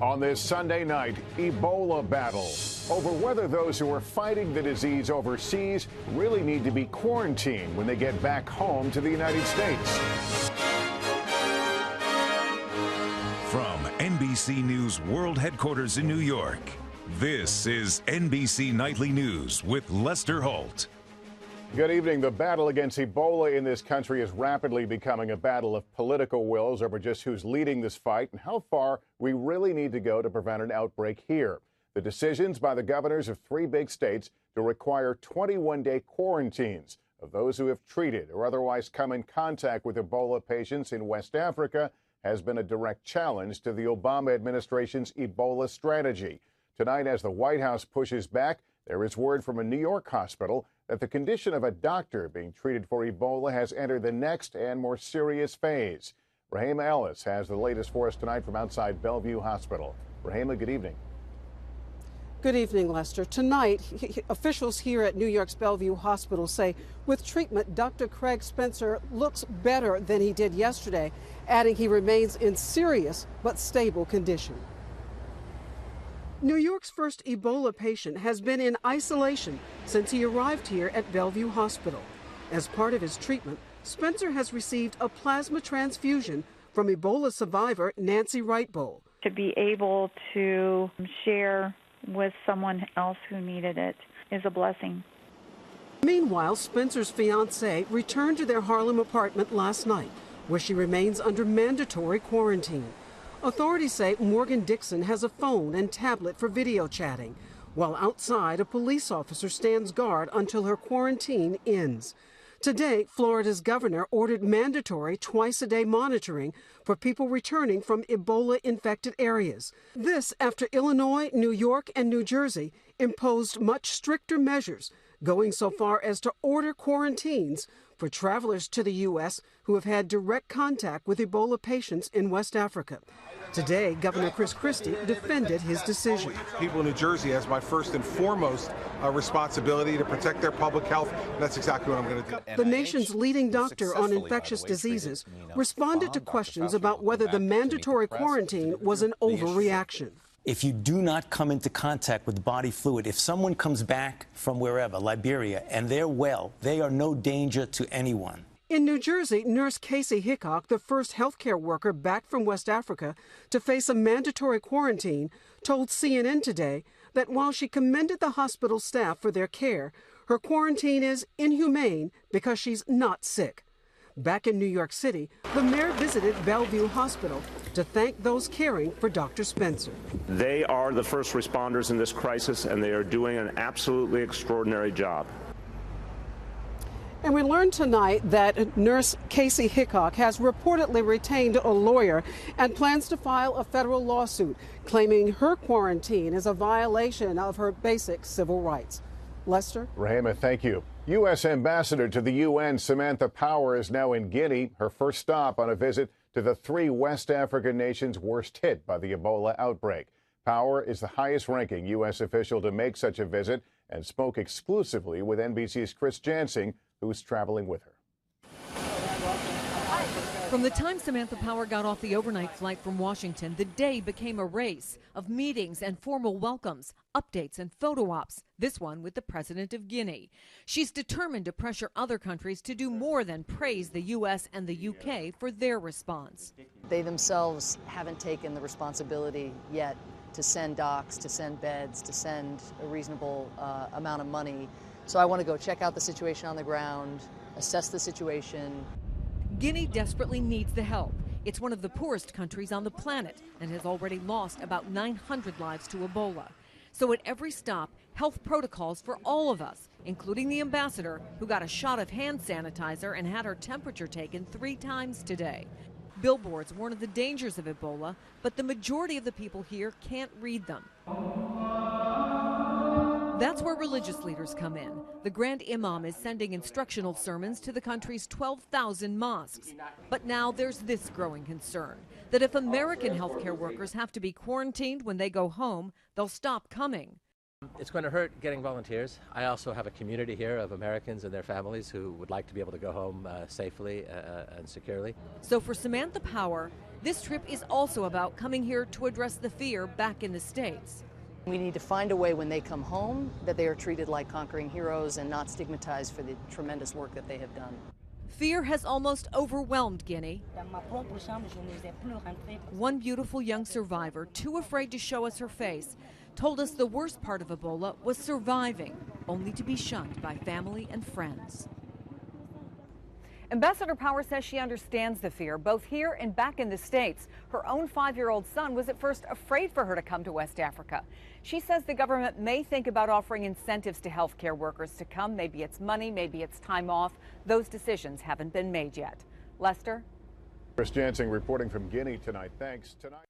On this Sunday night, Ebola battle over whether those who are fighting the disease overseas really need to be quarantined when they get back home to the United States. From NBC News World Headquarters in New York, this is NBC Nightly News with Lester Holt. Good evening. The battle against Ebola in this country is rapidly becoming a battle of political wills over just who's leading this fight and how far we really need to go to prevent an outbreak here. The decisions by the governors of 3 big states to require 21-day quarantines of those who have treated or otherwise come in contact with Ebola patients in West Africa has been a direct challenge to the Obama administration's Ebola strategy. Tonight, as the White House pushes back, there is word from a New York hospital that the condition of a doctor being treated for Ebola has entered the next and more serious phase. Rahema Ellis has the latest for us tonight from outside Bellevue Hospital. Rahema, good evening. Good evening, Lester. Tonight, officials here at New York's Bellevue Hospital say with treatment, Dr. Craig Spencer looks better than he did yesterday, adding he remains in serious but stable condition. New York's first Ebola patient has been in isolation since he arrived here at Bellevue Hospital. As part of his treatment, Spencer has received a plasma transfusion from Ebola survivor Nancy Wright-Bowl. To be able to share with someone else who needed it is a blessing. Meanwhile, Spencer's fiancée returned to their Harlem apartment last night, where she remains under mandatory quarantine. Authorities say Morgan Dixon has a phone and tablet for video chatting, while outside a police officer stands guard until her quarantine ends. Today, Florida's governor ordered mandatory twice-a-day monitoring for people returning from Ebola-infected areas. This after Illinois, New York, and New Jersey imposed much stricter measures, going so far as to order quarantines for travelers to the U.S. who have had direct contact with Ebola patients in West Africa. Today, Governor Christie defended his decision. People in New Jersey has my first and foremost responsibility to protect their public health. That's exactly what I'm going to do. The nation's leading doctor on infectious diseases responded to questions about whether the mandatory quarantine was an overreaction. If you do not come into contact with body fluid, if someone comes back from wherever, Liberia, and they're well, they are no danger to anyone. In New Jersey, nurse Casey Hickok, the first healthcare worker back from West Africa to face a mandatory quarantine, told CNN today that while she commended the hospital staff for their care, her quarantine is inhumane because she's not sick. Back in New York City, the mayor visited Bellevue Hospital to thank those caring for Dr. Spencer. They are the first responders in this crisis, and they are doing an absolutely extraordinary job. And we learned tonight that nurse Casey Hickok has reportedly retained a lawyer and plans to file a federal lawsuit claiming her quarantine is a violation of her basic civil rights. Lester? Rahema, thank you. U.S. Ambassador to the UN Samantha Power is now in Guinea, her first stop on a visit to the 3 West African nations worst hit by the Ebola outbreak. Power is the highest-ranking U.S. official to make such a visit and spoke exclusively with NBC's Chris Jansing, who's traveling with her. From the time Samantha Power got off the overnight flight from Washington, the day became a race of meetings and formal welcomes, updates and photo ops, this one with the president of Guinea. She's determined to pressure other countries to do more than praise the U.S. and the U.K. for their response. They themselves haven't taken the responsibility yet to send docs, to send beds, to send a reasonable amount of money. So I want to go check out the situation on the ground, assess the situation. Guinea desperately needs the help. It's one of the poorest countries on the planet and has already lost about 900 lives to Ebola. So at every stop, health protocols for all of us, including the ambassador, who got a shot of hand sanitizer and had her temperature taken 3 times today. Billboards warn of the dangers of Ebola, but the majority of the people here can't read them. That's where religious leaders come in. The Grand Imam is sending instructional sermons to the country's 12,000 mosques. But now there's this growing concern, that if American healthcare workers have to be quarantined when they go home, they'll stop coming. It's going to hurt getting volunteers. I also have a community here of Americans and their families who would like to be able to go home safely and securely. So for Samantha Power, this trip is also about coming here to address the fear back in the States. We need to find a way when they come home that they are treated like conquering heroes and not stigmatized for the tremendous work that they have done. Fear has almost overwhelmed Guinea. One beautiful young survivor, too afraid to show us her face, told us the worst part of Ebola was surviving, only to be shunned by family and friends. Ambassador Power says she understands the fear, both here and back in the States. Her own 5-year-old son was at first afraid for her to come to West Africa. She says the government may think about offering incentives to healthcare workers to come. Maybe it's money, maybe it's time off. Those decisions haven't been made yet. Lester? Chris Jansing reporting from Guinea tonight. Thanks. Tonight.